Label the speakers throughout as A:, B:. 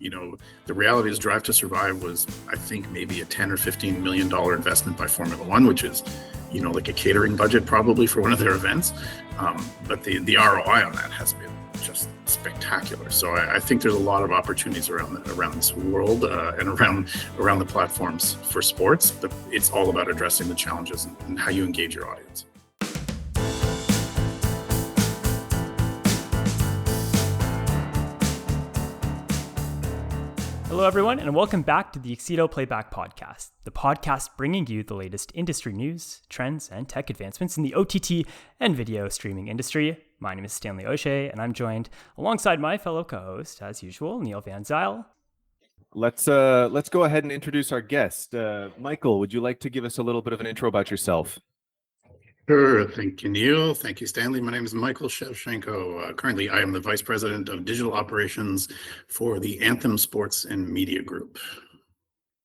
A: the reality is Drive to Survive was, I think, maybe a $10 or $15 million investment by Formula One, which is, like a catering budget probably for one of their events. But the ROI on that has been just spectacular. So I think there's a lot of opportunities around this world and around the platforms for sports, but it's all about addressing the challenges and how you engage your audience.
B: Hello, everyone, and welcome back to the Accedo Playback podcast, the podcast bringing you the latest industry news, trends, and tech advancements in the OTT and video streaming industry. My name is Stanley Auger, and I'm joined alongside my fellow co-host, as usual, Neil Van Zyl.
C: Let's go ahead and introduce our guest. Michael, would you like to give us a little bit of an intro about yourself?
A: Sure. Thank you, Neil. Thank you, Stanley. My name is Michael Shewchenko. Currently, I am the Vice President of Digital Operations for the Anthem Sports and Media Group.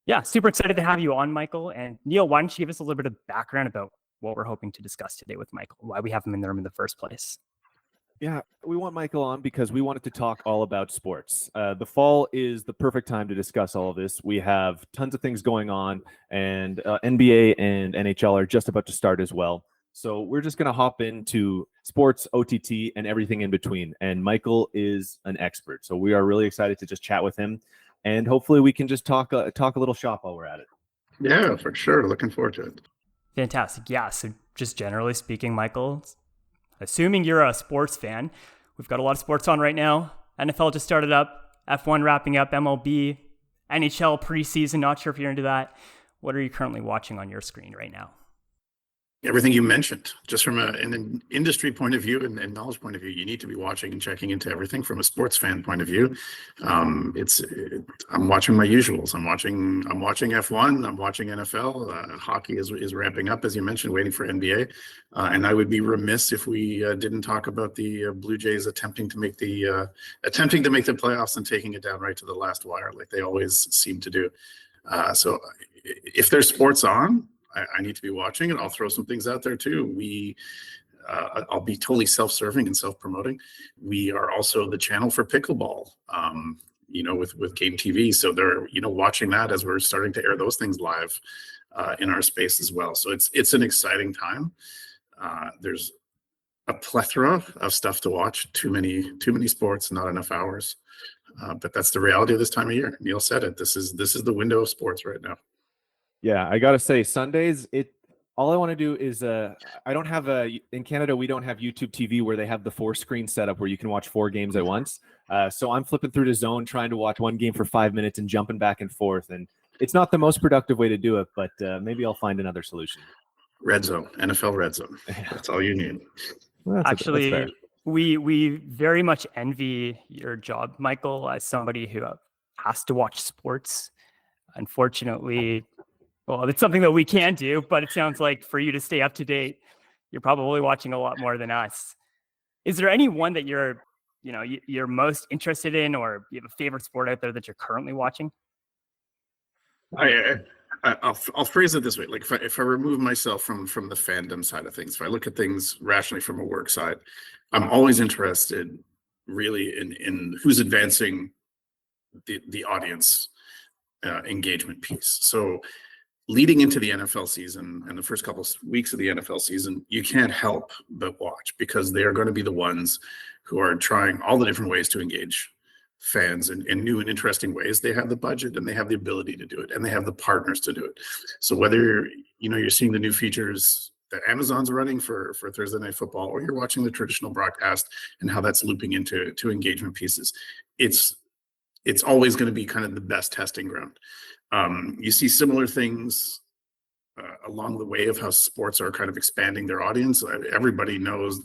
B: Yeah, super excited to have you on, Michael. And Neil, why don't you give us a little bit of background about what we're hoping to discuss today with Michael, why we have him in the room in the first place?
C: Yeah, we want Michael on because we wanted to talk all about sports. The fall is the perfect time to discuss all of this. We have tons of things going on, and NBA and NHL are just about to start as well. So we're just going to hop into sports, OTT, and everything in between. And Michael is an expert. So we are really excited to just chat with him. And hopefully we can just talk a little shop while we're at it.
A: Yeah, for sure. Looking forward to it.
B: Fantastic. Yeah, so just generally speaking, Michael, assuming you're a sports fan, we've got a lot of sports on right now. NFL just started up, F1 wrapping up, MLB, NHL preseason. Not sure if you're into that. What are you currently watching on your screen right now?
A: Everything you mentioned, just from an industry point of view and knowledge point of view, you need to be watching and checking into everything. From a sports fan point of view, I'm watching my usuals. I'm watching F1. I'm watching NFL. Hockey is ramping up, as you mentioned, waiting for NBA. And I would be remiss if we didn't talk about the Blue Jays attempting to make the playoffs and taking it down right to the last wire, like they always seem to do. So if there's sports on, I need to be watching it. I'll throw some things out there too. I'll be totally self-serving and self-promoting. We are also the channel for pickleball, with Game TV. So they're, watching that as we're starting to air those things live in our space as well. So it's an exciting time. There's a plethora of stuff to watch. Too many sports, not enough hours. But that's the reality of this time of year. Neil said it. This is the window of sports right now.
C: Yeah, I gotta say, Sundays, all I want to do is I don't have in Canada, we don't have YouTube TV where they have the 4-screen setup where you can watch 4 games at once. So I'm flipping through the zone trying to watch one game for 5 minutes and jumping back and forth. And it's not the most productive way to do it, but maybe I'll find another solution.
A: Red Zone, NFL Red Zone. That's all you need.
C: Well,
B: actually, we very much envy your job, Michael, as somebody who has to watch sports. Unfortunately, well, it's something that we can do, but it sounds like for you to stay up to date, you're probably watching a lot more than us. Is there any one that you're most interested in, or you have a favorite sport out there that you're currently watching?
A: I'll phrase it this way: like if I remove myself from the fandom side of things, if I look at things rationally from a work side, I'm always interested, really, in who's advancing the audience engagement piece. So, leading into the NFL season and the first couple of weeks of the NFL season, you can't help but watch, because they are going to be the ones who are trying all the different ways to engage fans in new and interesting ways. They have the budget and they have the ability to do it, and they have the partners to do it. So whether you're seeing the new features that Amazon's running for Thursday Night Football, or you're watching the traditional broadcast and how that's looping into engagement pieces, it's always going to be kind of the best testing ground. You see similar things along the way of how sports are kind of expanding their audience. Everybody knows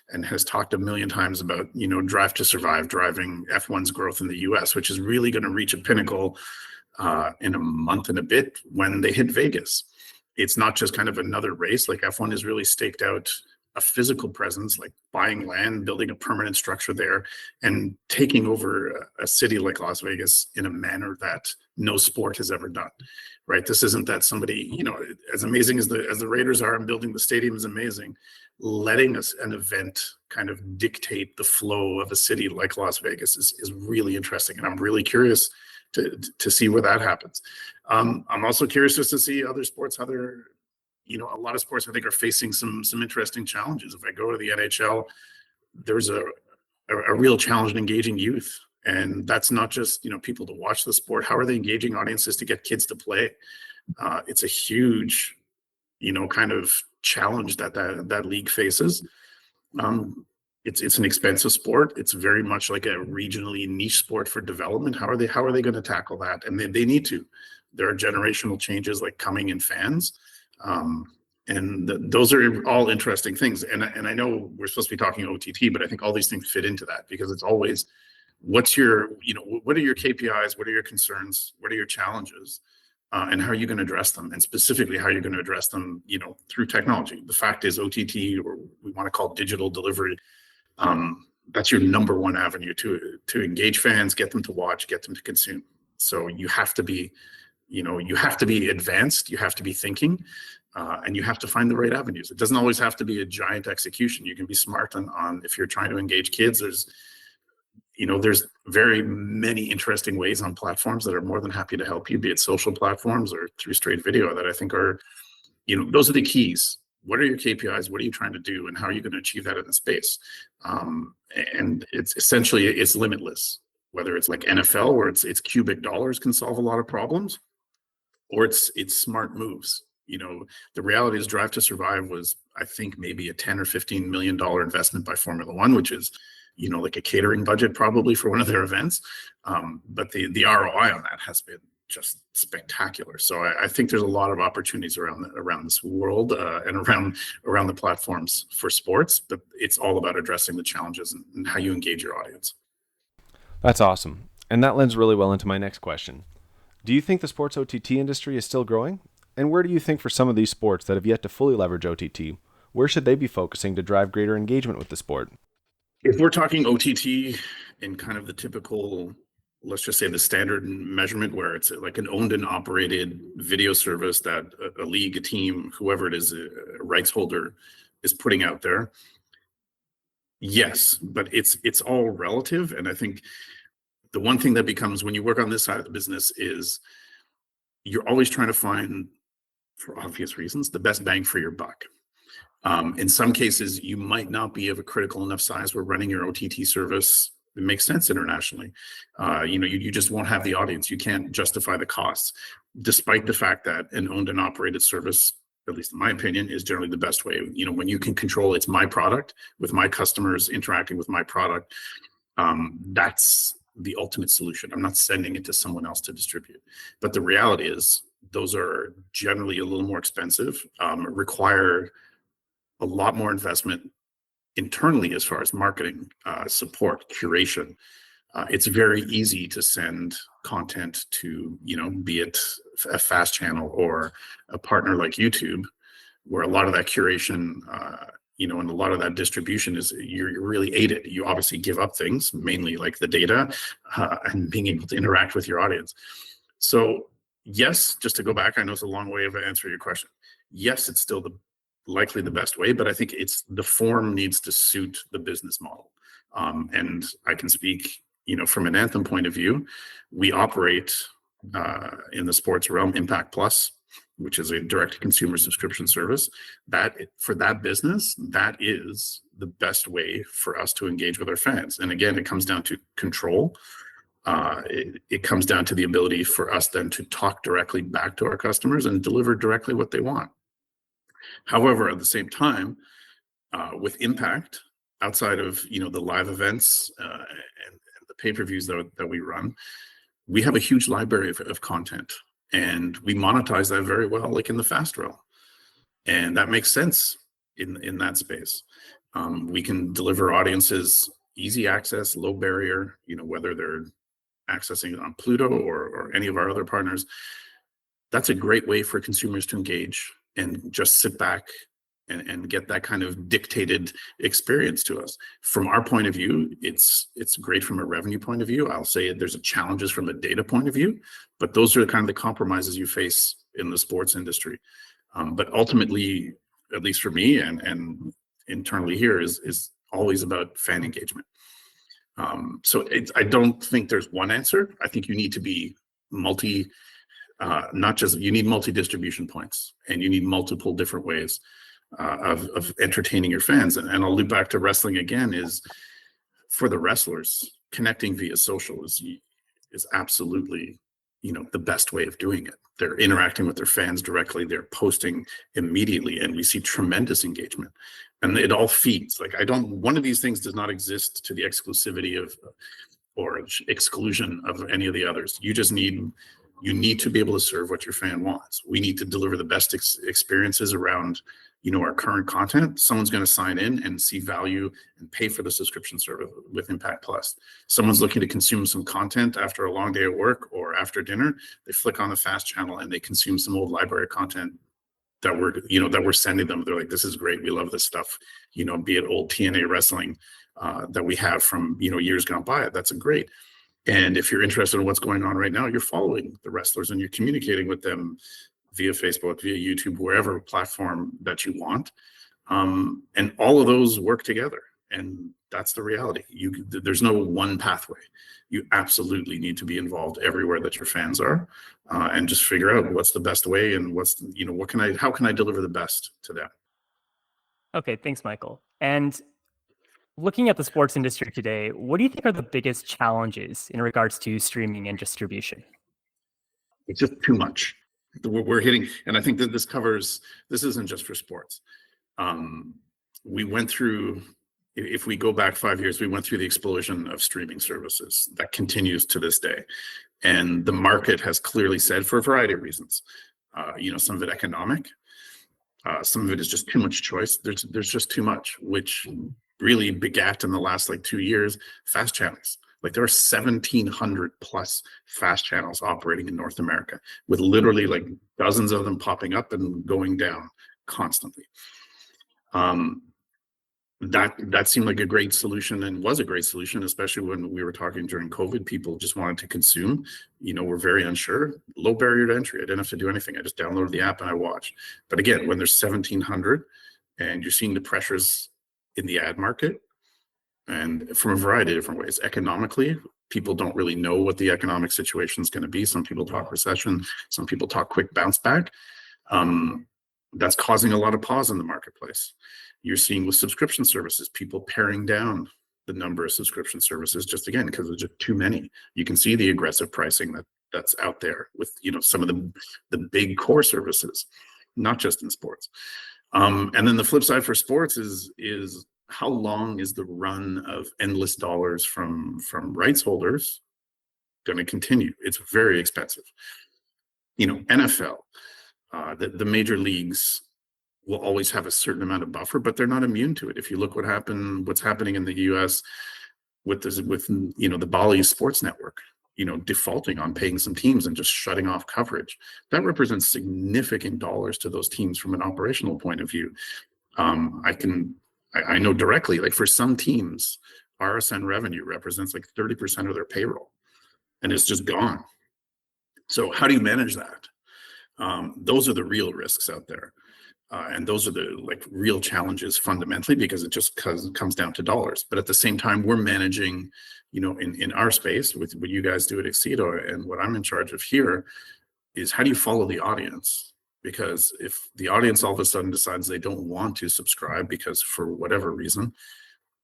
A: and has talked a million times about, Drive to Survive driving F1's growth in the US, which is really going to reach a pinnacle in a month and a bit when they hit Vegas. It's not just kind of another race. Like, F1 is really staked out a physical presence, like buying land, building a permanent structure there, and taking over a city like Las Vegas in a manner that no sport has ever done, right? This isn't that somebody, as amazing as the Raiders are and building the stadium is amazing, letting us an event kind of dictate the flow of a city like Las Vegas is really interesting. And I'm really curious to see where that happens. I'm also curious just to see other sports, how they're, a lot of sports I think are facing some interesting challenges. If I go to the NHL, there's a real challenge in engaging youth. And that's not just, people to watch the sport. How are they engaging audiences to get kids to play? It's a huge, kind of challenge that league faces. It's an expensive sport. It's very much like a regionally niche sport for development. How are they going to tackle that? And they need to. There are generational changes like coming in fans. Those are all interesting things. And I know we're supposed to be talking OTT, but I think all these things fit into that, because it's always, what are your KPIs? What are your concerns? What are your challenges? And how are you going to address them? And specifically, how are you going to address them, through technology? The fact is OTT, or we want to call digital delivery, that's your number one avenue to engage fans, get them to watch, get them to consume. So you have to be, advanced, you have to be thinking, and you have to find the right avenues. It doesn't always have to be a giant execution. You can be smart on if you're trying to engage kids, there's very many interesting ways on platforms that are more than happy to help you, be it social platforms or through straight video, that I think are, those are the keys. What are your KPIs? What are you trying to do? And how are you going to achieve that in the space? And it's essentially, it's limitless, whether it's like NFL, where it's cubic dollars can solve a lot of problems, or it's smart moves. The reality is Drive to Survive was, I think, maybe a $10 or $15 million investment by Formula One, which is, like a catering budget probably for one of their events. But the ROI on that has been just spectacular. So I think there's a lot of opportunities around this world and around the platforms for sports, but it's all about addressing the challenges and how you engage your audience.
D: That's awesome. And that lends really well into my next question. Do you think the sports OTT industry is still growing? And where do you think for some of these sports that have yet to fully leverage OTT, where should they be focusing to drive greater engagement with the sport?
A: If we're talking OTT in kind of the typical, let's just say the standard measurement, where it's like an owned and operated video service that a league, a team, whoever it is, a rights holder is putting out there, yes, but it's all relative. And I think the one thing that becomes, when you work on this side of the business, is you're always trying to find, for obvious reasons, the best bang for your buck. In some cases, you might not be of a critical enough size where running your OTT service, it makes sense internationally. You just won't have the audience. You can't justify the costs, despite the fact that an owned and operated service, at least in my opinion, is generally the best way. When you can control, it's my product with my customers interacting with my product, that's the ultimate solution. I'm not sending it to someone else to distribute. But the reality is those are generally a little more expensive, require a lot more investment internally as far as marketing, support, curation. It's very easy to send content to, be it a fast channel or a partner like YouTube, where a lot of that curation, and a lot of that distribution is you're really aided. You obviously give up things, mainly like the data and being able to interact with your audience. So yes, just to go back, I know it's a long way of answering your question. Yes, it's still likely the best way, but I think the form needs to suit the business model. And I can speak, from an Anthem point of view, we operate in the sports realm, Impact Plus, which is a direct to consumer subscription service. That for that business, that is the best way for us to engage with our fans. And again, it comes down to control. It comes down to the ability for us then to talk directly back to our customers and deliver directly what they want. However, at the same time, with Impact, outside of the live events and the pay-per-views that we run, we have a huge library of content, and we monetize that very well, like in the fast realm, and that makes sense in that space. We can deliver audiences easy access, low barrier, whether they're accessing it on Pluto or any of our other partners. That's a great way for consumers to engage and just sit back and get that kind of dictated experience to us. From our point of view, it's great from a revenue point of view. I'll say there's challenges from a data point of view, but those are kind of the compromises you face in the sports industry. But ultimately, at least for me and internally here, is always about fan engagement. So I don't think there's one answer. I think you need to be you need multi-distribution points, and you need multiple different ways of entertaining your fans. And I'll loop back to wrestling again, is for the wrestlers, connecting via social is absolutely, the best way of doing it. They're interacting with their fans directly. They're posting immediately, and we see tremendous engagement. And it all feeds. One of these things does not exist to the exclusivity of or exclusion of any of the others. You need to be able to serve what your fan wants. We need to deliver the best experiences around, our current content. Someone's going to sign in and see value and pay for the subscription service with Impact Plus. Someone's looking to consume some content after a long day at work or after dinner. They flick on the fast channel and they consume some old library content that we're sending them. They're like, this is great. We love this stuff. Be it old TNA wrestling that we have from, years gone by. That's great. And if you're interested in what's going on right now, you're following the wrestlers and you're communicating with them via Facebook, via YouTube, wherever platform that you want. And all of those work together. And that's the reality. There's no one pathway. You absolutely need to be involved everywhere that your fans are, and just figure out what's the best way and how can I deliver the best to them?
B: Okay, thanks, Michael. And looking at the sports industry today, what do you think are the biggest challenges in regards to streaming and distribution?
A: It's just too much. We're hitting, and I think that this isn't just for sports. We went through, if we go back 5 years, we went through the explosion of streaming services that continues to this day. And the market has clearly said, for a variety of reasons, some of it economic, some of it is just too much choice. There's just too much, which really begat in the last 2 years, fast channels. There are 1,700 plus fast channels operating in North America, with literally dozens of them popping up and going down constantly. That seemed like a great solution, and was a great solution, especially when we were talking during COVID. People just wanted to consume, were very unsure. Low barrier to entry. I didn't have to do anything. I just downloaded the app and I watched. But again, when there's 1,700 and you're seeing the pressures in the ad market, and from a variety of different ways. Economically, people don't really know what the economic situation is going to be. Some people talk recession, some people talk quick bounce back. That's causing a lot of pause in the marketplace. You're seeing with subscription services, people paring down the number of subscription services, just again, because there's just too many. You can see the aggressive pricing that's out there with, some of the big core services, not just in sports. And then the flip side for sports is how long is the run of endless dollars from rights holders going to continue? It's very expensive. NFL, the major leagues will always have a certain amount of buffer, but they're not immune to it. If you look what's happening in the US with the Bali Sports Network, defaulting on paying some teams and just shutting off coverage, that represents significant dollars to those teams from an operational point of view. I know directly, for some teams, RSN revenue represents 30% of their payroll, and it's just gone. So how do you manage that? Those are the real risks out there. And those are the real challenges fundamentally, because it just comes down to dollars. But at the same time, we're managing, in our space with what you guys do at Accedo, and what I'm in charge of here is how do you follow the audience? Because if the audience all of a sudden decides they don't want to subscribe because for whatever reason,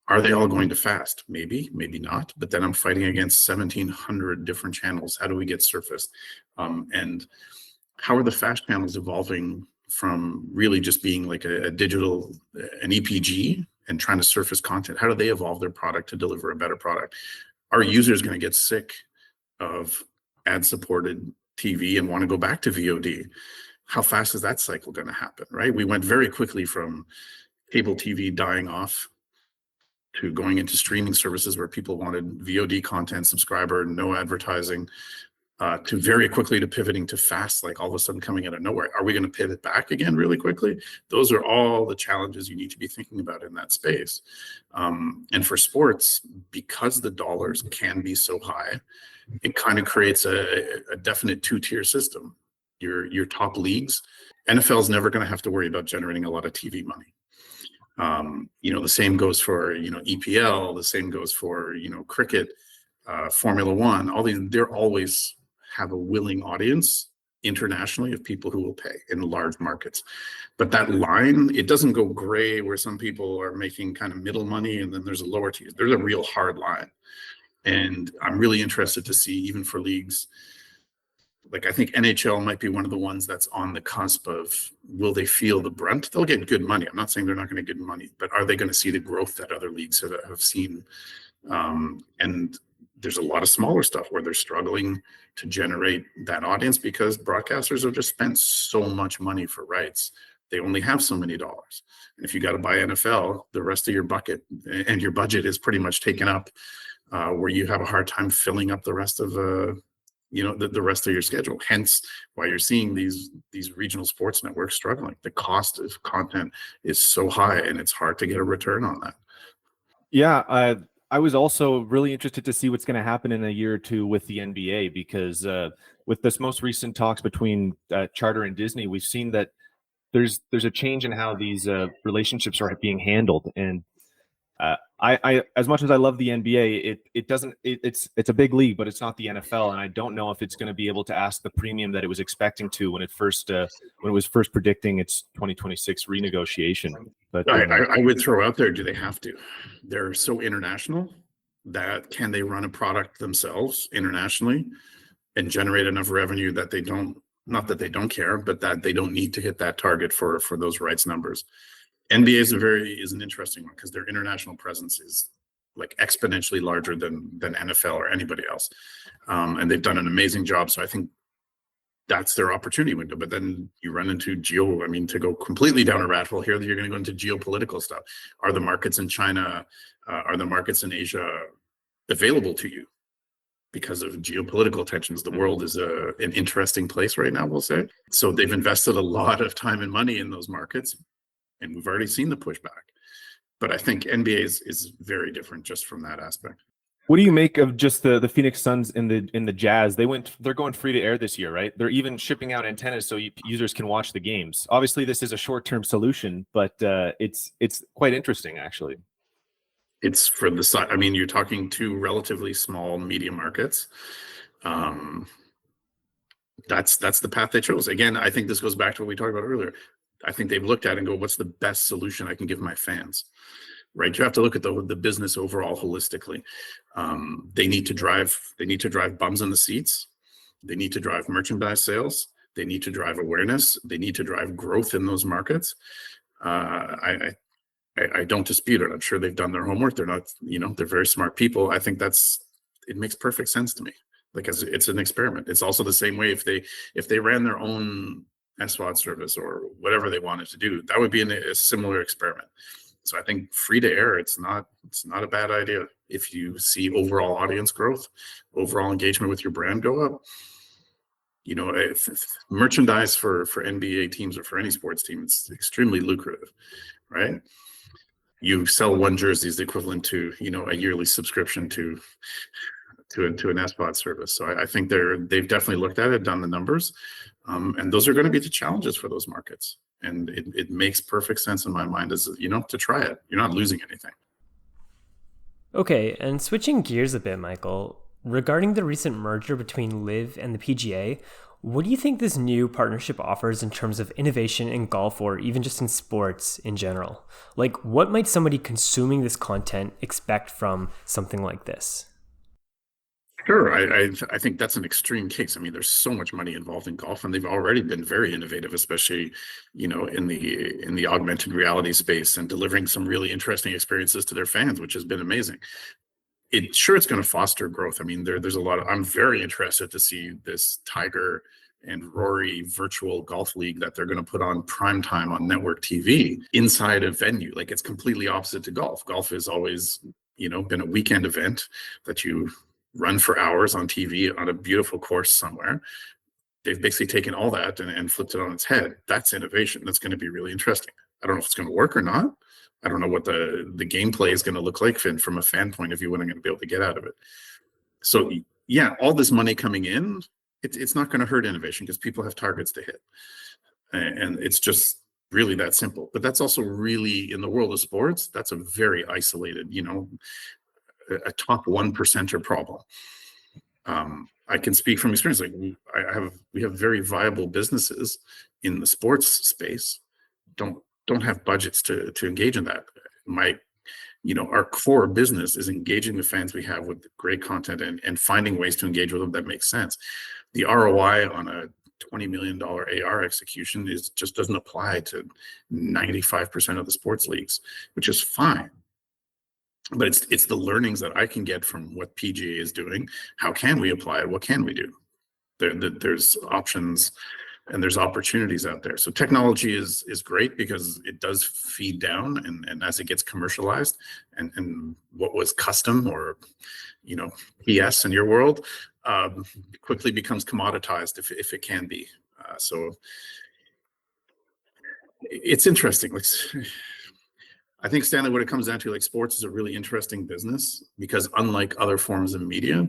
A: are they all going to fast? Maybe, maybe not. But then I'm fighting against 1,700 different channels. How do we get surfaced? And how are the fast channels evolving from really just being a digital, an EPG, and trying to surface content? How do they evolve their product to deliver a better product? Are users going to get sick of ad-supported TV and want to go back to VOD? How fast is that cycle going to happen, right? We went very quickly from cable TV dying off to going into streaming services where people wanted VOD content, subscriber, no advertising. to very quickly to pivoting to fast, like all of a sudden coming out of nowhere. Are we going to pivot back again really quickly? Those are all the challenges you need to be thinking about in that space. And for sports, because the dollars can be so high, it kind of creates a definite two-tier system. Your top leagues, NFL is never going to have to worry about generating a lot of TV money. The same goes for, EPL, the same goes for, cricket, Formula One, all these, they're always have a willing audience internationally of people who will pay in large markets. But that line, it doesn't go gray where some people are making kind of middle money and then there's a lower tier. There's a real hard line. And I'm really interested to see, even for leagues, like I think NHL might be one of the ones that's on the cusp of, will they feel the brunt? They'll get good money. I'm not saying they're not going to get money, but are they going to see the growth that other leagues have seen? And there's a lot of smaller stuff where they're struggling to generate that audience because broadcasters have just spent so much money for rights. They only have so many dollars. And if you got to buy NFL, the rest of your bucket and your budget is pretty much taken up, where you have a hard time filling up the rest of the rest of your schedule. Hence why you're seeing these regional sports networks struggling. The cost of content is so high and it's hard to get a return on that.
C: Yeah, I was also really interested to see what's going to happen in a year or two with the NBA, because with this most recent talks between Charter and Disney, we've seen that there's a change in how these relationships are being handled. And I as much as I love the NBA, it's a big league, but it's not the NFL, and I don't know if it's going to be able to ask the premium that it was expecting to when it was first predicting its 2026 renegotiation. But
A: I would throw out there, do they have to? They're so international that can they run a product themselves internationally and generate enough revenue that they don't, not that they don't care, but that they don't need to hit that target for those rights numbers. NBA is an interesting one because their international presence is like exponentially larger than NFL or anybody else. And they've done an amazing job. So I think that's their opportunity window. But then you run into to go completely down a rat hole here, you're going to go into geopolitical stuff. Are the markets in China, are the markets in Asia available to you? Because of geopolitical tensions, the world is an interesting place right now, we'll say. So they've invested a lot of time and money in those markets. And we've already seen the pushback. But I think NBA is very different just from that aspect.
C: What do you make of just the Phoenix Suns in the Jazz? They're going free to air this year, right? They're even shipping out antennas so users can watch the games. Obviously, this is a short-term solution, but it's quite interesting, actually.
A: It's for the side. I mean, you're talking two relatively small media markets. That's the path they chose. Again, I think this goes back to what we talked about earlier. I think they've looked at it and go, what's the best solution I can give my fans? Right? You have to look at the business overall holistically. They need to drive bums in the seats. They need to drive merchandise sales. They need to drive awareness. They need to drive growth in those markets. I don't dispute it. I'm sure they've done their homework. They're not, they're very smart people. I think it makes perfect sense to me because it's an experiment. It's also the same way if they ran their own SWAT service or whatever they wanted to do, that would be a similar experiment. So I think free to air, it's not a bad idea. If you see overall audience growth, overall engagement with your brand go up, if merchandise for NBA teams or for any sports team, it's extremely lucrative, right? You sell one jersey is the equivalent to, a yearly subscription to an SWAT service. So I think they've definitely looked at it, done the numbers. And those are going to be the challenges for those markets. And it makes perfect sense in my mind as, to try it. You're not losing anything.
E: Okay, and switching gears a bit, Michael, regarding the recent merger between LIV and the PGA, what do you think this new partnership offers in terms of innovation in golf or even just in sports in general? Like, what might somebody consuming this content expect from something like this?
A: Sure. I think that's an extreme case. I mean, there's so much money involved in golf, and they've already been very innovative, especially, in the augmented reality space and delivering some really interesting experiences to their fans, which has been amazing. It's going to foster growth. I mean, there's a lot I'm very interested to see this Tiger and Rory virtual golf league that they're going to put on prime time on network TV inside a venue. Like, it's completely opposite to golf. Golf has always, been a weekend event that you run for hours on TV on a beautiful course somewhere. They've basically taken all that and flipped it on its head. That's innovation. That's going to be really interesting. I don't know if it's going to work or not. I don't know what the gameplay is going to look like from a fan point of view, what I'm going to be able to get out of it. So yeah, all this money coming in, it's not going to hurt innovation because people have targets to hit. And it's just really that simple. But that's also really, in the world of sports, that's a very isolated, a top 1%er problem. I can speak from experience. Like we have very viable businesses in the sports space. Don't have budgets to engage in that. Our core business is engaging the fans we have with great content and finding ways to engage with them that makes sense. The ROI on a $20 million AR execution just doesn't apply to 95% of the sports leagues, which is fine. But it's the learnings that I can get from what PGA is doing. How can we apply it? What can we do? There's options and there's opportunities out there. So technology is great because it does feed down, and as it gets commercialized and what was custom or PS in your world quickly becomes commoditized if it can be. So it's interesting. I think, Stanley, what it comes down to, like, sports is a really interesting business because unlike other forms of media,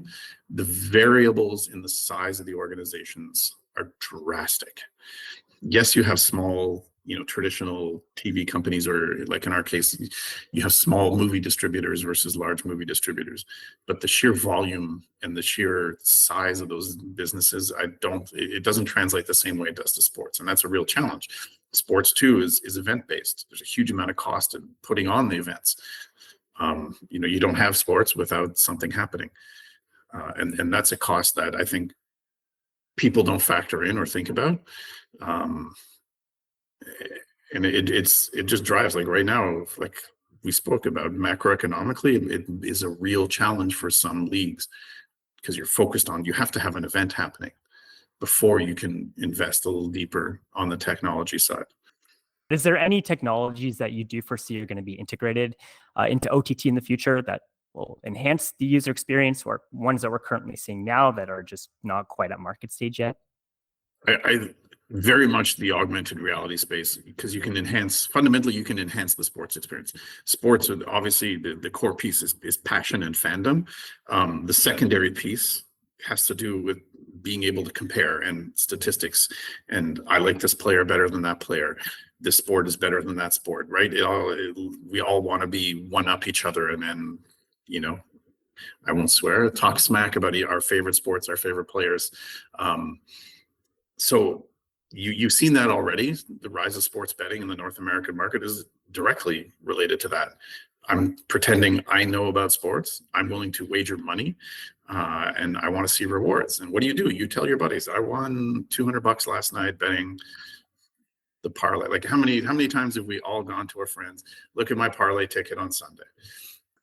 A: the variables in the size of the organizations are drastic. Yes, you have small, traditional TV companies, or like in our case, you have small movie distributors versus large movie distributors. But the sheer volume and the sheer size of those businesses, it doesn't translate the same way it does to sports. And that's a real challenge. Sports too is event-based. There's a huge amount of cost in putting on the events. You don't have sports without something happening. And that's a cost that I think people don't factor in or think about. And it just drives, like right now, like we spoke about macroeconomically, it is a real challenge for some leagues because you have to have an event happening before you can invest a little deeper on the technology side.
B: Is there any technologies that you do foresee are going to be integrated into OTT in the future that will enhance the user experience, or ones that we're currently seeing now that are just not quite at market stage yet?
A: I very much the augmented reality space, because you can enhance the sports experience. Sports, obviously, the core piece is passion and fandom. The secondary piece has to do with being able to compare and statistics. And I like this player better than that player. This sport is better than that sport, right? We all want to be one up each other, and then, I won't swear, talk smack about our favorite sports, our favorite players. So you've seen that already. The rise of sports betting in the North American market is directly related to that. I'm pretending I know about sports. I'm willing to wager money, and I want to see rewards. And what do? You tell your buddies, I won $200 last night betting the parlay. Like, how many times have we all gone to our friends, look at my parlay ticket on Sunday?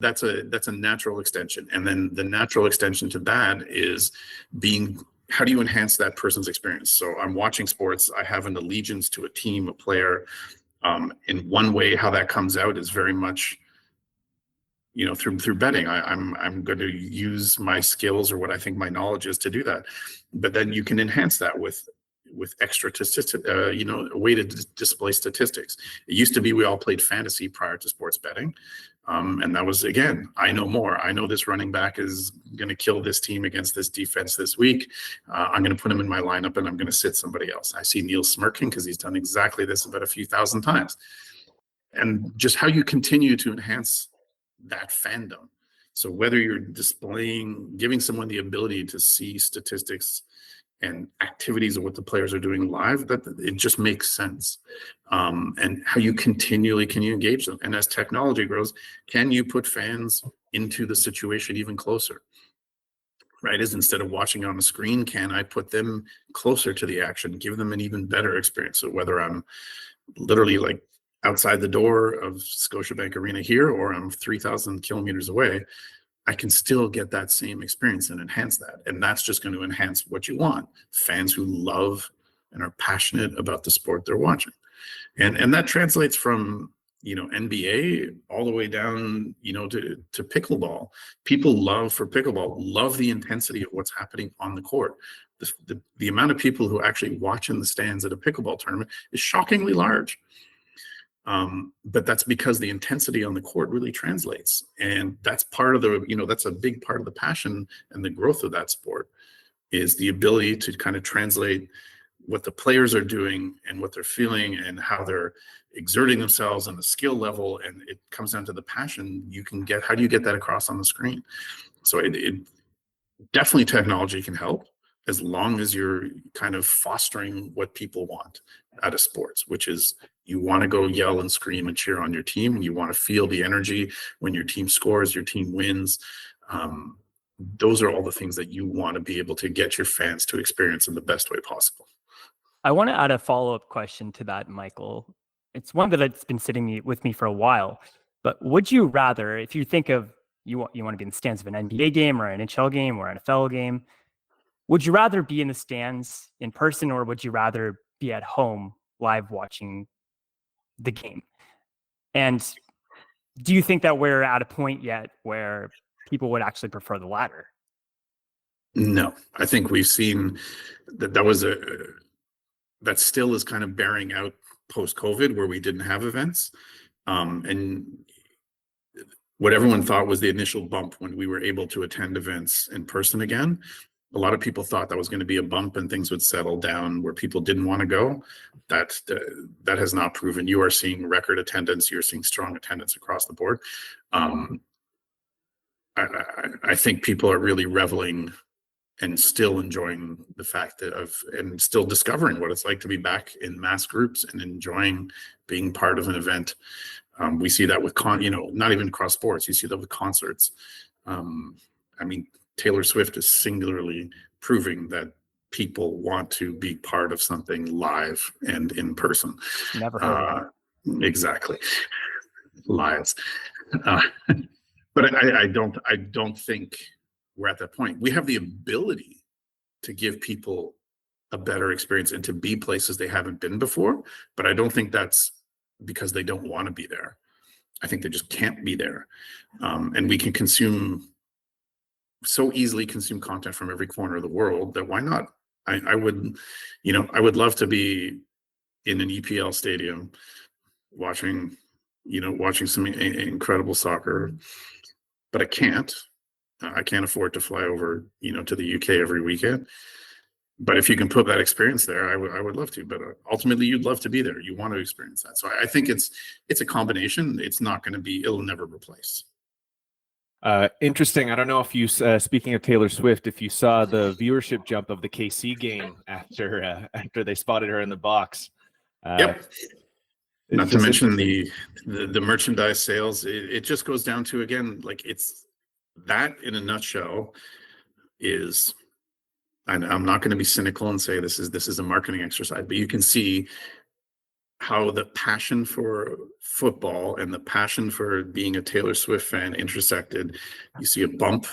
A: That's a natural extension. And then the natural extension to that is how do you enhance that person's experience? So I'm watching sports. I have an allegiance to a team, a player. In one way, how that comes out is very much, through betting. I'm going to use my skills or what I think my knowledge is to do that. But then you can enhance that with extra a way to display statistics. It used to be we all played fantasy prior to sports betting. And that was, again, I know more. I know this running back is going to kill this team against this defense this week. I'm going to put him in my lineup and I'm going to sit somebody else. I see Neil smirking because he's done exactly this about a few thousand times. And just how you continue to enhance that fandom. So whether you're giving someone the ability to see statistics and activities of what the players are doing live, that it just makes sense. And how you continually can you engage them. And as technology grows, can you put fans into the situation even closer? Right? Is instead of watching on a screen, can I put them closer to the action, give them an even better experience? So whether I'm literally like outside the door of Scotiabank Arena here, or I'm 3,000 kilometers away, I can still get that same experience and enhance that. And that's just going to enhance what you want. Fans who love and are passionate about the sport they're watching. And that translates from NBA all the way down, to pickleball. People love the intensity of what's happening on the court. The amount of people who actually watch in the stands at a pickleball tournament is shockingly large. But that's because the intensity on the court really translates. And that's part of that's a big part of the passion and the growth of that sport, is the ability to kind of translate what the players are doing and what they're feeling and how they're exerting themselves and the skill level. And it comes down to the passion how do you get that across on the screen? So it definitely, technology can help, as long as you're kind of fostering what people want out of sports, which is you want to go yell and scream and cheer on your team. You want to feel the energy when your team scores, your team wins. Those are all the things that you want to be able to get your fans to experience in the best way possible.
B: I want to add a follow-up question to that, Michael. It's one that's been sitting with me for a while. But would you rather, if you think of you want to be in the stands of an NBA game or an NHL game or an NFL game, would you rather be in the stands in person, or would you rather be at home live watching the game? And do you think that we're at a point yet where people would actually prefer the latter?
A: No, I think we've seen that still is kind of bearing out post-COVID, where we didn't have events. And what everyone thought was the initial bump when we were able to attend events in person again, a lot of people thought that was going to be a bump and things would settle down where people didn't want to go. That has not proven. You are seeing record attendance. You're seeing strong attendance across the board. I think people are really reveling and still enjoying the fact and still discovering what it's like to be back in mass groups and enjoying being part of an event. We see that with not even across sports. You see that with concerts. Taylor Swift is singularly proving that people want to be part of something live and in person.
B: Never heard of
A: exactly. Lies. But I don't think we're at that point. We have the ability to give people a better experience and to be places they haven't been before, but I don't think that's because they don't want to be there. I think they just can't be there. And we can so easily consume content from every corner of the world that why not? I would love to be in an EPL stadium watching some incredible soccer, but I can't afford to fly over, to the UK every weekend. But if you can put that experience there, I would love to. But ultimately, you'd love to be there. You want to experience that. So I think it's a combination. It's not going to be. It'll never replace.
C: Interesting. I don't know if you, speaking of Taylor Swift, if you saw the viewership jump of the KC game after they spotted her in the box.
A: Yep. Not to mention the merchandise sales. It just goes down to, again, like it's that in a nutshell is. And I'm not going to be cynical and say this is a marketing exercise, but you can see how the passion for football and the passion for being a Taylor Swift fan intersected. You see a bump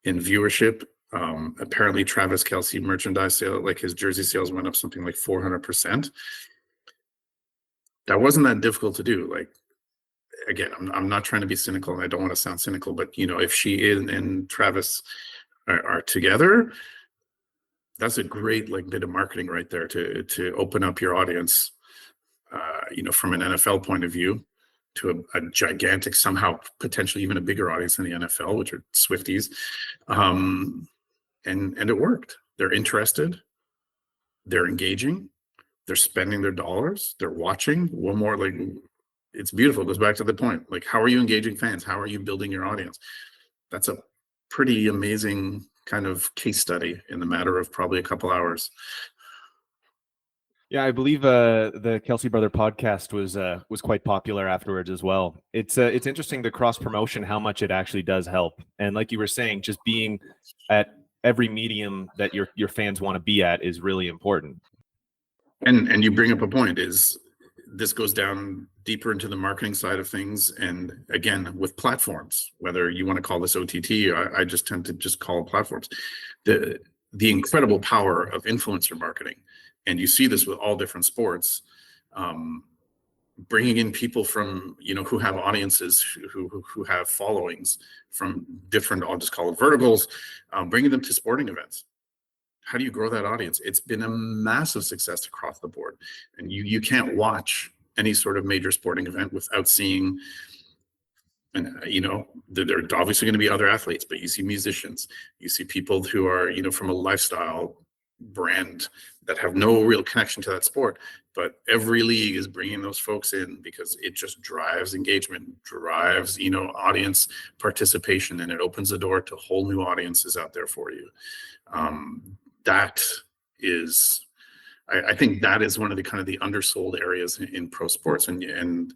A: in viewership. Apparently Travis Kelce merchandise sale, like his jersey sales went up something like 400%. That wasn't that difficult to do. Like, again, I'm not trying to be cynical and I don't want to sound cynical, but if she and Travis are together, that's a great bit of marketing right there to open up your audience, from an NFL point of view to a gigantic, somehow potentially even a bigger audience in the NFL, which are Swifties. And it worked. They're interested. They're engaging. They're spending their dollars. They're watching. One more, it's beautiful. It goes back to the point. How are you engaging fans? How are you building your audience? That's a pretty amazing kind of case study in the matter of probably a couple hours.
C: Yeah, I believe the Kelsey Brother podcast was quite popular afterwards as well. It's interesting, the cross promotion, how much it actually does help. And like you were saying, just being at every medium that your fans want to be at is really important.
A: And you bring up a point, is this goes down deeper into the marketing side of things. And again, with platforms, whether you want to call this OTT, I just tend to just call it platforms, the incredible power of influencer marketing. And you see this with all different sports. bringing in people from, who have audiences, who have followings from different, I'll just call it verticals, bringing them to sporting events. How do you grow that audience? It's been a massive success across the board. And you can't watch any sort of major sporting event without seeing, and there are obviously going to be other athletes, but you see musicians, you see people who are, from a lifestyle brand that have no real connection to that sport, but every league is bringing those folks in because it just drives engagement, drives, audience participation, and it opens the door to whole new audiences out there for you. That is, I think that is one of the kind of the undersold areas in pro sports, and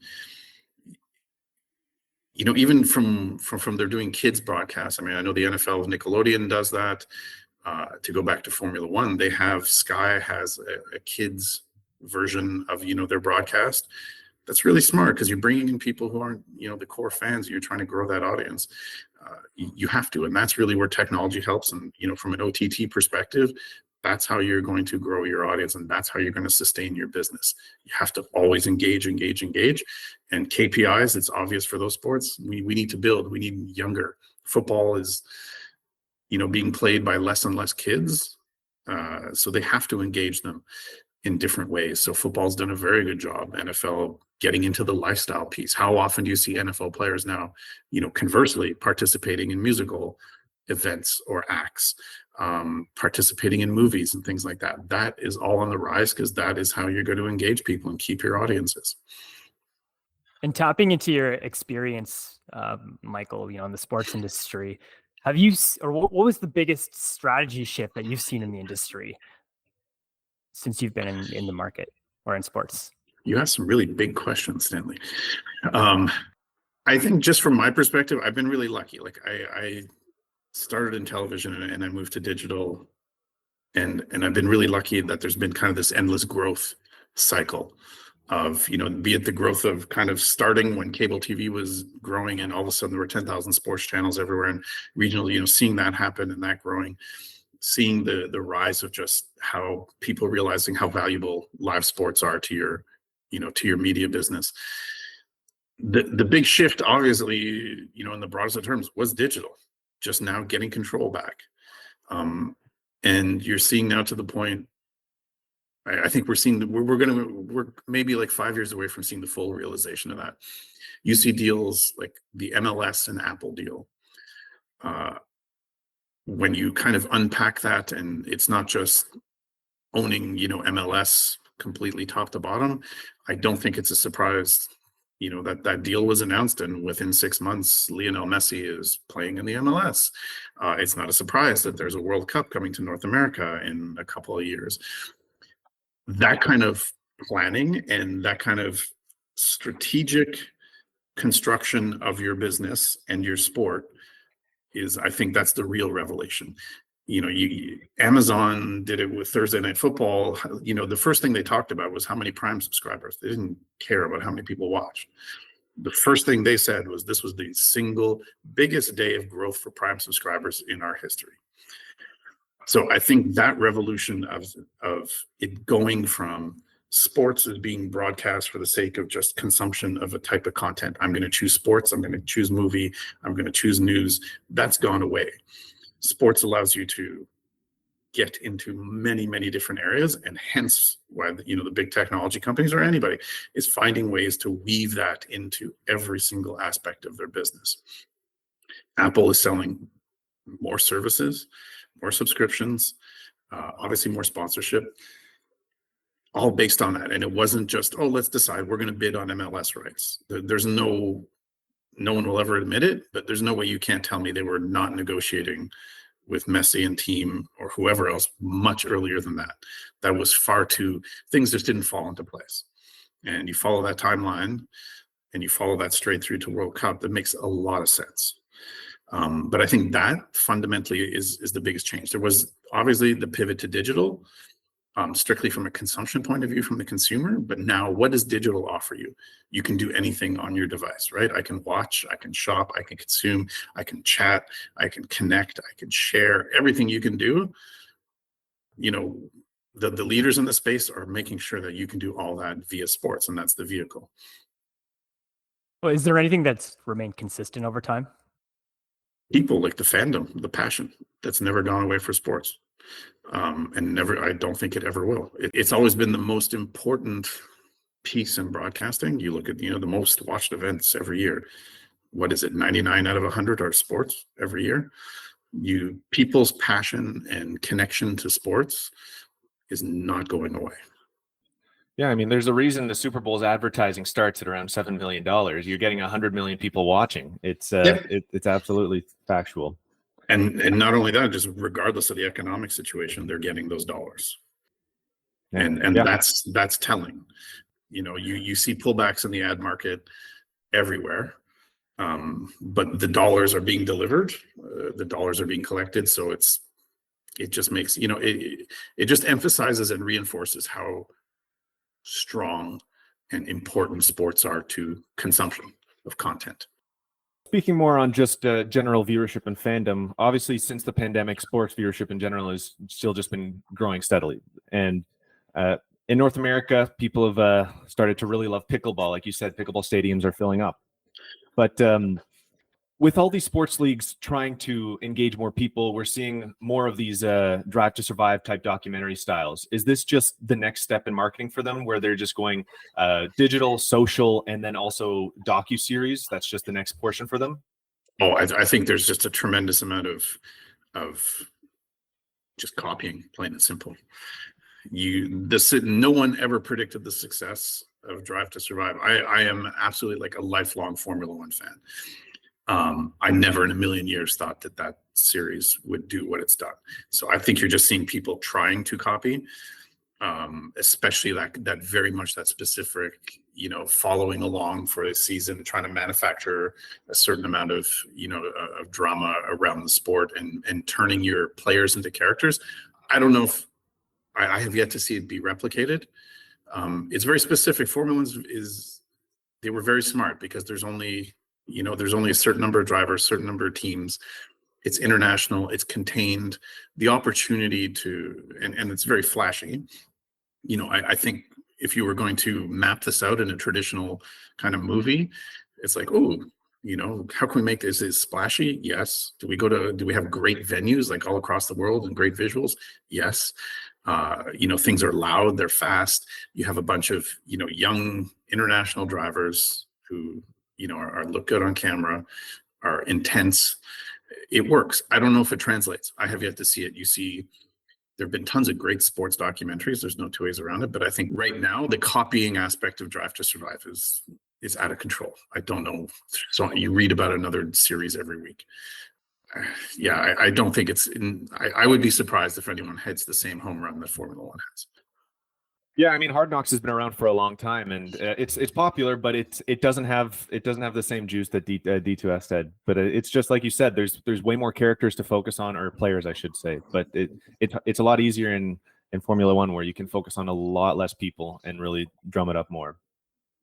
A: even from they're doing kids broadcasts. I mean, I know the NFL, Nickelodeon does that. To go back to Formula One, they have Sky has a kids version of their broadcast. That's really smart because you're bringing in people who aren't the core fans. You're trying to grow that audience. You have to, and that's really where technology helps. And from an OTT perspective, that's how you're going to grow your audience, and that's how you're going to sustain your business. You have to always engage. And KPIs, it's obvious for those sports. We need to build. We need younger. Football is being played by less and less kids, so they have to engage them in different ways. So football's done a very good job. NFL getting into the lifestyle piece. How often do you see NFL players now, conversely, participating in musical events or acts, participating in movies and things like that? That is all on the rise because that is how you're going to engage people and keep your audiences.
B: And tapping into your experience, Michael, in the sports industry, have you, or what was the biggest strategy shift that you've seen in the industry since you've been in the market or in sports?
A: You have some really big questions, Stanley. I think just from my perspective, I've been really lucky. Like I started in television and I moved to digital, and I've been really lucky that there's been kind of this endless growth cycle of, be it the growth of kind of starting when cable TV was growing and all of a sudden there were 10,000 sports channels everywhere and regional, seeing that happen and that growing, seeing the rise of just how people realizing how valuable live sports are to your, to your media business. The big shift, obviously, in the broadest of terms, was digital, just now getting control back. And you're seeing now to the point, I think we're maybe like 5 years away from seeing the full realization of that. You see deals like the MLS and Apple deal. When you kind of unpack that, and it's not just owning, MLS completely top to bottom, I don't think it's a surprise, that deal was announced, and within 6 months, Lionel Messi is playing in the MLS. It's not a surprise that there's a World Cup coming to North America in a couple of years. That kind of planning and that kind of strategic construction of your business and your sport is, I think that's the real revelation. Amazon did it with Thursday Night Football. The first thing they talked about was how many Prime subscribers. They didn't care about how many people watched. The first thing they said was this was the single biggest day of growth for Prime subscribers in our history. So I think that revolution of it going from sports as being broadcast for the sake of just consumption of a type of content. I'm going to choose sports. I'm going to choose movie. I'm going to choose news. That's gone away. Sports allows you to get into many, many different areas, and hence why the big technology companies or anybody is finding ways to weave that into every single aspect of their business. Apple is selling more services, more subscriptions, obviously more sponsorship, all based on that. And it wasn't just, let's decide we're going to bid on MLS rights. There's no one will ever admit it, but there's no way you can't tell me they were not negotiating with Messi and team or whoever else much earlier than that. That was things just didn't fall into place. And you follow that timeline and you follow that straight through to World Cup, that makes a lot of sense. But I think that fundamentally is the biggest change. There was obviously the pivot to digital, strictly from a consumption point of view from the consumer. But now what does digital offer you? You can do anything on your device, right? I can watch, I can shop, I can consume, I can chat, I can connect, I can share. Everything you can do, the leaders in the space are making sure that you can do all that via sports, and that's the vehicle.
B: Well, is there anything that's remained consistent over time?
A: People like the fandom, the passion that's never gone away for sports. And never, I don't think it ever will. It's always been the most important piece in broadcasting. You look at, the most watched events every year. What is it? 99 out of 100 are sports every year. People's passion and connection to sports is not going away.
C: Yeah, I mean, there's a reason the Super Bowl's advertising starts at around $7 million. You're getting 100 million people watching. It's it's absolutely factual.
A: And not only that, just regardless of the economic situation, they're getting those dollars.
C: Yeah.
A: And
C: Yeah.
A: that's telling. You see pullbacks in the ad market everywhere, but the dollars are being delivered, the dollars are being collected. So it just makes, it just emphasizes and reinforces how strong and important sports are to consumption of content.
C: Speaking more on just general viewership and fandom, obviously since the pandemic, sports viewership in general has still just been growing steadily. And in North America, people have started to really love pickleball. Like you said, pickleball stadiums are filling up. But with all these sports leagues trying to engage more people, we're seeing more of these Drive to Survive type documentary styles. Is this just the next step in marketing for them, where they're just going digital, social, and then also docuseries? That's just the next portion for them?
A: Oh, I think there's just a tremendous amount of just copying, plain and simple. No one ever predicted the success of Drive to Survive. I am absolutely like a lifelong Formula One fan. I never in a million years thought that series would do what it's done. So I think you're just seeing people trying to copy, especially that very much that specific, following along for a season, trying to manufacture a certain amount of, of drama around the sport and turning your players into characters. I don't know if I have yet to see it be replicated. It's very specific. Formula One they were very smart because there's only a certain number of drivers, certain number of teams. It's international, it's contained. The opportunity and it's very flashy. I think if you were going to map this out in a traditional kind of movie, it's like, oh, how can we make this as splashy? Yes. Do we have great venues like all across the world and great visuals? Yes. Things are loud, they're fast. You have a bunch of, young international drivers who, are look good on camera, are intense. It works. I don't know if it translates. I have yet to see it. There have been tons of great sports documentaries. There's no two ways around it. But I think right now the copying aspect of Drive to Survive is out of control. I don't know. So you read about another series every week. Yeah, I don't think I would be surprised if anyone hits the same home run that Formula One has.
C: Yeah, I mean, Hard Knocks has been around for a long time, and it's popular, but it doesn't have the same juice that D2S did. But it's just like you said, there's way more characters to focus on, or players, I should say. But it's a lot easier in Formula One, where you can focus on a lot less people and really drum it up more.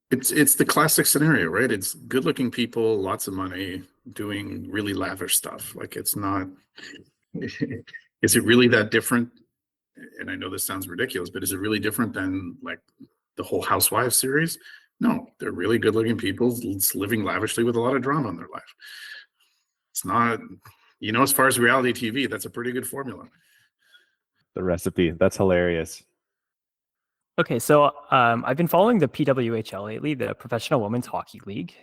A: It's the classic scenario, right? It's good-looking people, lots of money, doing really lavish stuff. Like, it's not. Is it really that different? And I know this sounds ridiculous, but is it really different than like the whole Housewives series? No, they're really good-looking people living lavishly with a lot of drama in their life. It's not, as far as reality TV, that's a pretty good formula.
C: The recipe. That's hilarious.
B: Okay, so I've been following the PWHL lately, the Professional Women's Hockey League.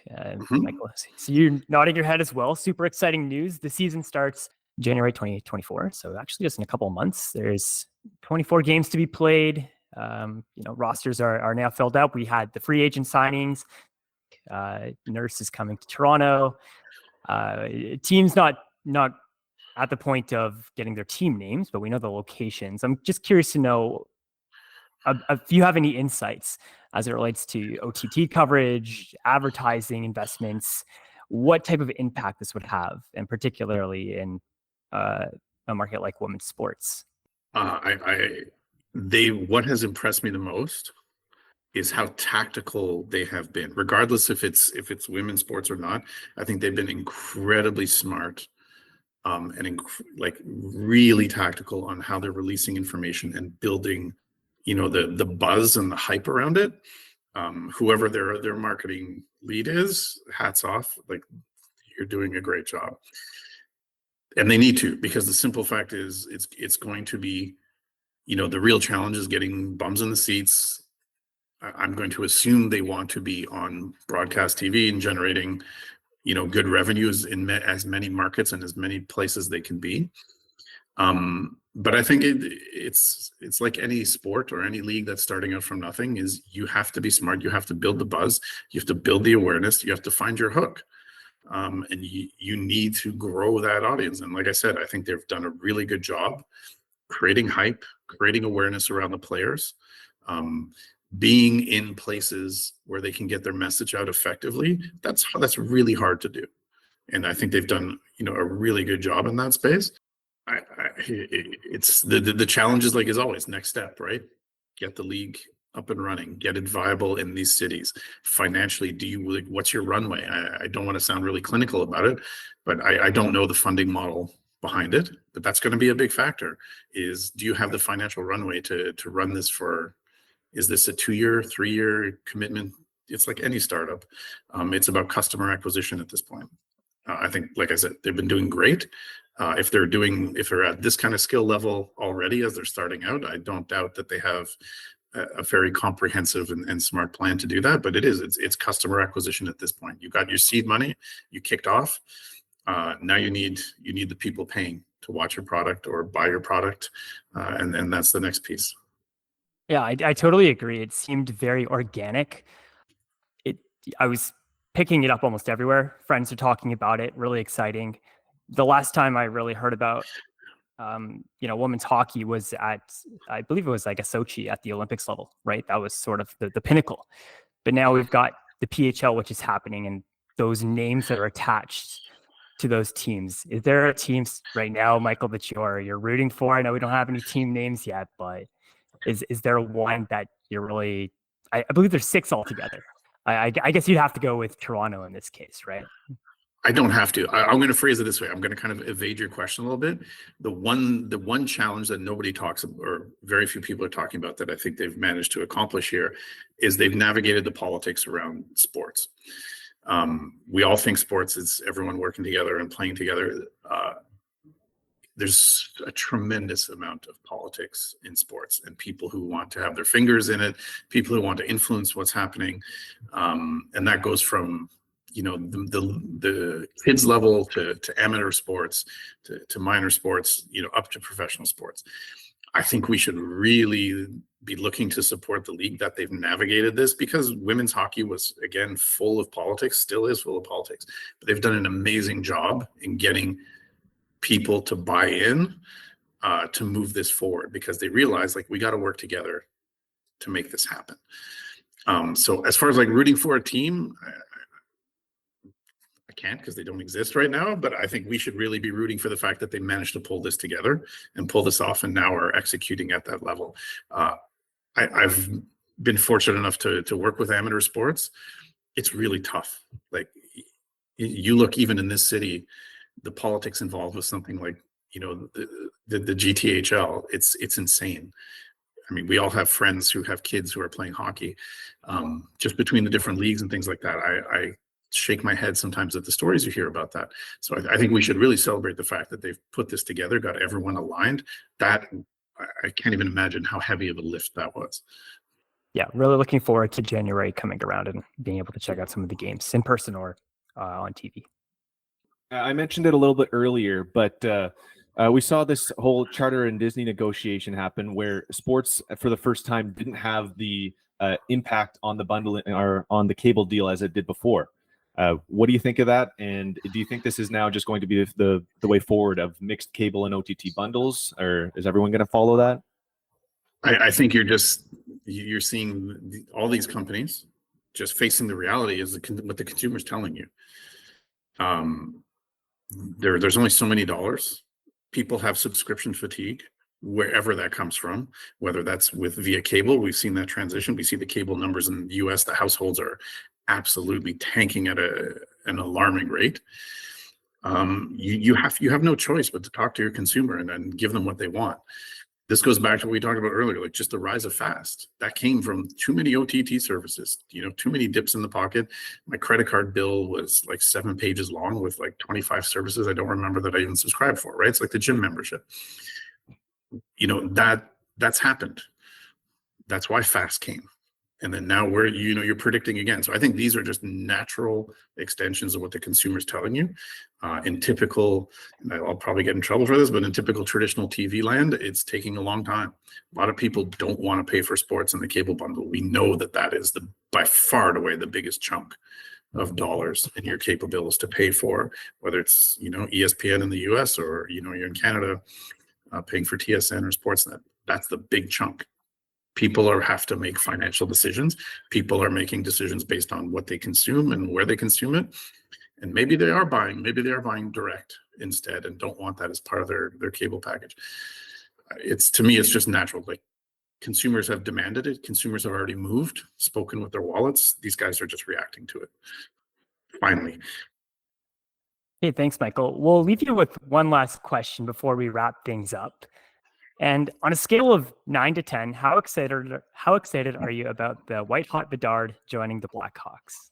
B: Michael, so you're nodding your head as well. Super exciting news. The season starts January 2024. So actually just in a couple of months. There's 24 games to be played. Rosters are now filled up. We had the free agent signings. Nurse is coming to Toronto. Teams not at the point of getting their team names, but we know the locations. I'm just curious to know if you have any insights as it relates to OTT coverage, advertising investments, what type of impact this would have, and particularly in a market like women's sports.
A: What has impressed me the most is how tactical they have been, regardless if it's women's sports or not. I think they've been incredibly smart like really tactical on how they're releasing information and building, the buzz and the hype around it. Whoever their marketing lead is, hats off. Like, you're doing a great job. And they need to, because the simple fact is it's going to be, the real challenge is getting bums in the seats. I'm going to assume they want to be on broadcast TV and generating, good revenues in as many markets and as many places they can be. But I think it's like any sport or any league that's starting out from nothing. Is you have to be smart. You have to build the buzz. You have to build the awareness. You have to find your hook. And you need to grow that audience. And like I said, I think they've done a really good job creating hype, creating awareness around the players, being in places where they can get their message out effectively. That's really hard to do. And I think they've done, a really good job in that space. It's the challenge is, like, as always, next step, right? Get the league up and running, get it viable in these cities. Financially, what's your runway? I don't want to sound really clinical about it, but I don't know the funding model behind it, but that's going to be a big factor. Is, do you have the financial runway to run this for, is this a 2-year, 3-year commitment? It's like any startup. It's about customer acquisition at this point. I think, like I said, they've been doing great. If they're at this kind of skill level already as they're starting out, I don't doubt that they have a very comprehensive and smart plan to do that. But it's customer acquisition at this point. You got your seed money, you kicked off. Now you need the people paying to watch your product or buy your product, and then that's the next piece.
B: Yeah, I totally agree. It seemed very organic. I was picking it up almost everywhere. Friends are talking about it. Really exciting. The last time I really heard about, women's hockey was at, I believe it was like a Sochi at the Olympics level, right? That was sort of the pinnacle. But now we've got the PHL, which is happening, and those names that are attached to those teams. Is there a team right now, Michael, that you're rooting for? I know we don't have any team names yet, but is there one that you're really? I believe there's 6 altogether. I guess you'd have to go with Toronto in this case, right?
A: I don't have to. I'm going to phrase it this way. I'm going to kind of evade your question a little bit. The one challenge that nobody talks about, or very few people are talking about, that I think they've managed to accomplish here, is they've navigated the politics around sports. We all think sports is everyone working together and playing together. There's a tremendous amount of politics in sports, and people who want to have their fingers in it, people who want to influence what's happening. And that goes from, the kids level to amateur sports, to minor sports, up to professional sports. I think we should really be looking to support the league that they've navigated this, because women's hockey was, again, full of politics, still is full of politics, but they've done an amazing job in getting people to buy in, to move this forward, because they realize, like, we got to work together to make this happen. So as far as like rooting for a team, I can't, because they don't exist right now, but I think we should really be rooting for the fact that they managed to pull this together and pull this off, and now are executing at that level. I've been fortunate enough to work with amateur sports. It's really tough. Like, you look even in this city, the politics involved with something like, the GTHL, it's insane. I mean, we all have friends who have kids who are playing hockey. Just between the different leagues and things like that, I shake my head sometimes at the stories you hear about that. So I think we should really celebrate the fact that they've put this together, got everyone aligned. That, I can't even imagine how heavy of a lift that was.
B: Yeah, really looking forward to January coming around and being able to check out some of the games in person or on TV.
C: I mentioned it a little bit earlier, but we saw this whole Charter and Disney negotiation happen, where sports for the first time didn't have the impact on the bundle or on the cable deal as it did before. What do you think of that? And do you think this is now just going to be the way forward of mixed cable and OTT bundles, or is everyone going to follow that?
A: I think you're seeing all these companies just facing the reality is what the consumer's telling you. There's only so many dollars. People have subscription fatigue, wherever that comes from, whether that's via cable. We've seen that transition. We see the cable numbers in the US, the households are absolutely tanking at an alarming rate. You have no choice but to talk to your consumer and give them what they want. This goes back to what we talked about earlier, like just the rise of fast. That came from too many OTT services, too many dips in the pocket. My credit card bill was like 7 pages long with like 25 services I don't remember that I even subscribed for, right? It's like the gym membership. That's happened. That's why fast came. And then now you're predicting again. So I think these are just natural extensions of what the consumer's telling you. In typical, and I'll probably get in trouble for this, but in typical traditional TV land, it's taking a long time. A lot of people don't want to pay for sports in the cable bundle. We know that is by far and away the biggest chunk of dollars in your cable bills to pay for, whether it's, ESPN in the US or, you're in Canada paying for TSN or Sportsnet. That's the big chunk. People have to make financial decisions. People are making decisions based on what they consume and where they consume it. And maybe they are buying direct instead and don't want that as part of their cable package. To me, it's just natural. Like, consumers have demanded it. Consumers have already moved, spoken with their wallets. These guys are just reacting to it. Finally.
B: Hey, thanks, Michael. We'll leave you with one last question before we wrap things up. And on a scale of 9 to 10, how excited are you about the white hot Bedard joining the Blackhawks?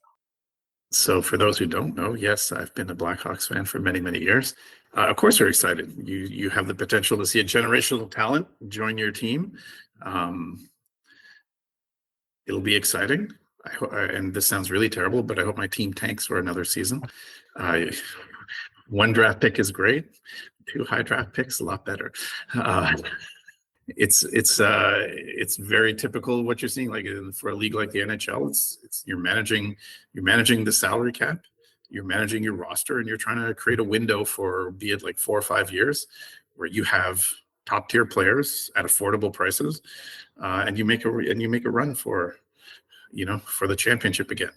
A: So for those who don't know, yes, I've been a Blackhawks fan for many, many years. Of course, we're excited. You have the potential to see a generational talent join your team. It'll be exciting. And this sounds really terrible, but I hope my team tanks for another season. 1 draft pick is great. 2 high draft picks, a lot better. It's very typical what you're seeing. Like for a league like the NHL, you're managing the salary cap, you're managing your roster, and you're trying to create a window for, be it like 4 or 5 years, where you have top tier players at affordable prices, and you make a run for the championship again.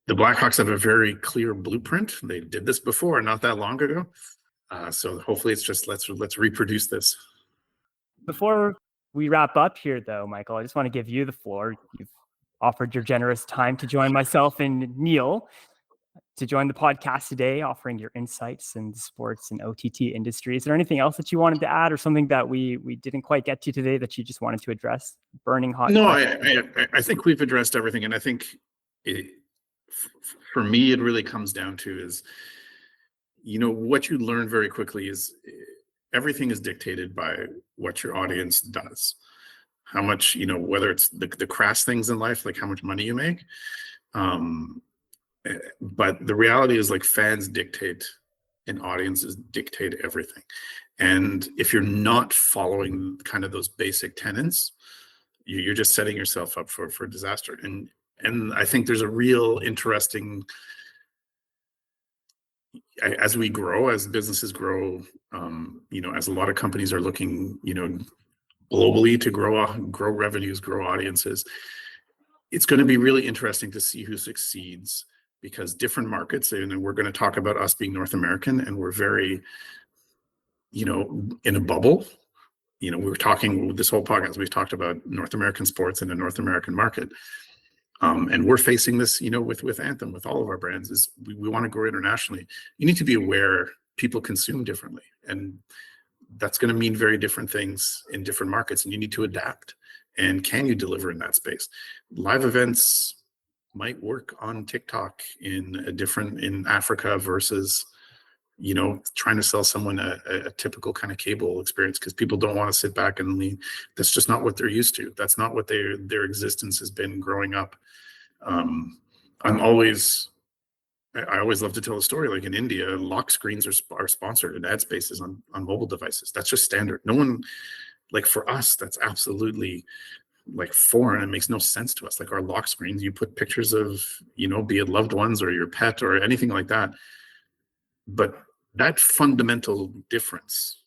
A: The Blackhawks have a very clear blueprint. They did this before, not that long ago. So hopefully it's just let's reproduce this.
B: Before we wrap up here, though, Michael, I just want to give you the floor. You've offered your generous time to join myself and Neil to join the podcast today, offering your insights in the sports and OTT industry. Is there anything else that you wanted to add, or something that we didn't quite get to today that you just wanted to address? Burning hot.
A: No, I think we've addressed everything, and I think for me, it really comes down to is, what you learn very quickly is everything is dictated by what your audience does. How much, whether it's the crass things in life, like how much money you make. But the reality is, like, fans dictate and audiences dictate everything. And if you're not following kind of those basic tenets, you're just setting yourself up for disaster. And I think there's a real interesting, as we grow, as businesses grow, as a lot of companies are looking, globally to grow revenues, grow audiences, it's going to be really interesting to see who succeeds, because different markets, and we're going to talk about us being North American, and we're very, in a bubble. We were talking this whole podcast, we've talked about North American sports in the North American market. And we're facing this, with Anthem, with all of our brands, is we want to grow internationally. You need to be aware people consume differently, and that's going to mean very different things in different markets, and you need to adapt. And can you deliver in that space? Live events might work on TikTok in Africa versus, trying to sell someone a typical kind of cable experience, because people don't want to sit back and lean. That's just not what they're used to. That's not what their existence has been growing up. I always love to tell a story. Like in India, lock screens are sponsored in ad spaces on mobile devices. That's just standard. No one, like, for us, that's absolutely like foreign. It makes no sense to us. Like, our lock screens, you put pictures of, be it loved ones or your pet or anything like that. But that fundamental difference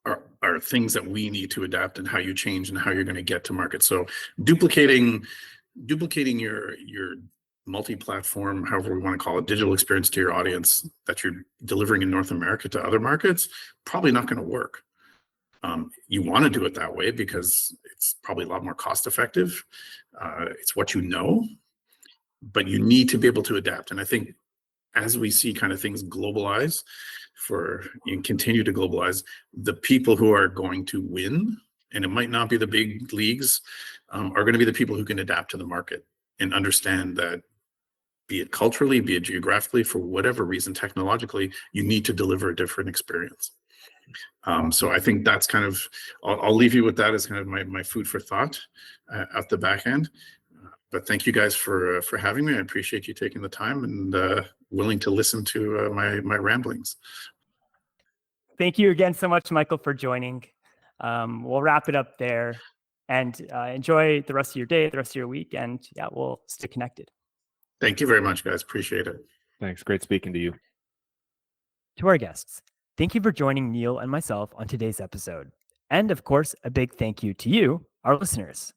A: are things that we need to adapt, and how you change and how you're going to get to market. So duplicating your multi-platform, however we want to call it, digital experience to your audience that you're delivering in North America to other markets, probably not going to work. You want to do it that way because it's probably a lot more cost effective. It's what but you need to be able to adapt. And I think as we see kind of things globalize and continue to globalize, the people who are going to win, and it might not be the big leagues, are going to be the people who can adapt to the market and understand that, be it culturally, be it geographically, for whatever reason, technologically, you need to deliver a different experience. So I think that's kind of, I'll leave you with that as kind of my food for thought at the back end. But thank you guys for having me. I appreciate you taking the time and willing to listen to my ramblings.
B: Thank you again so much, Michael, for joining. We'll wrap it up there, and enjoy the rest of your day, the rest of your week, and yeah, we'll stay connected.
A: Thank you very much, guys. Appreciate it.
C: Thanks. Great speaking to you.
B: To our guests, thank you for joining Neil and myself on today's episode. And of course, a big thank you to you, our listeners.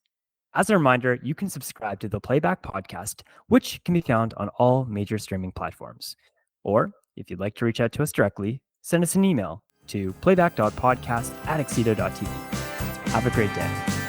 B: As a reminder, you can subscribe to the Playback podcast, which can be found on all major streaming platforms. Or if you'd like to reach out to us directly, send us an email to playback.podcast@accedo.tv. Have a great day.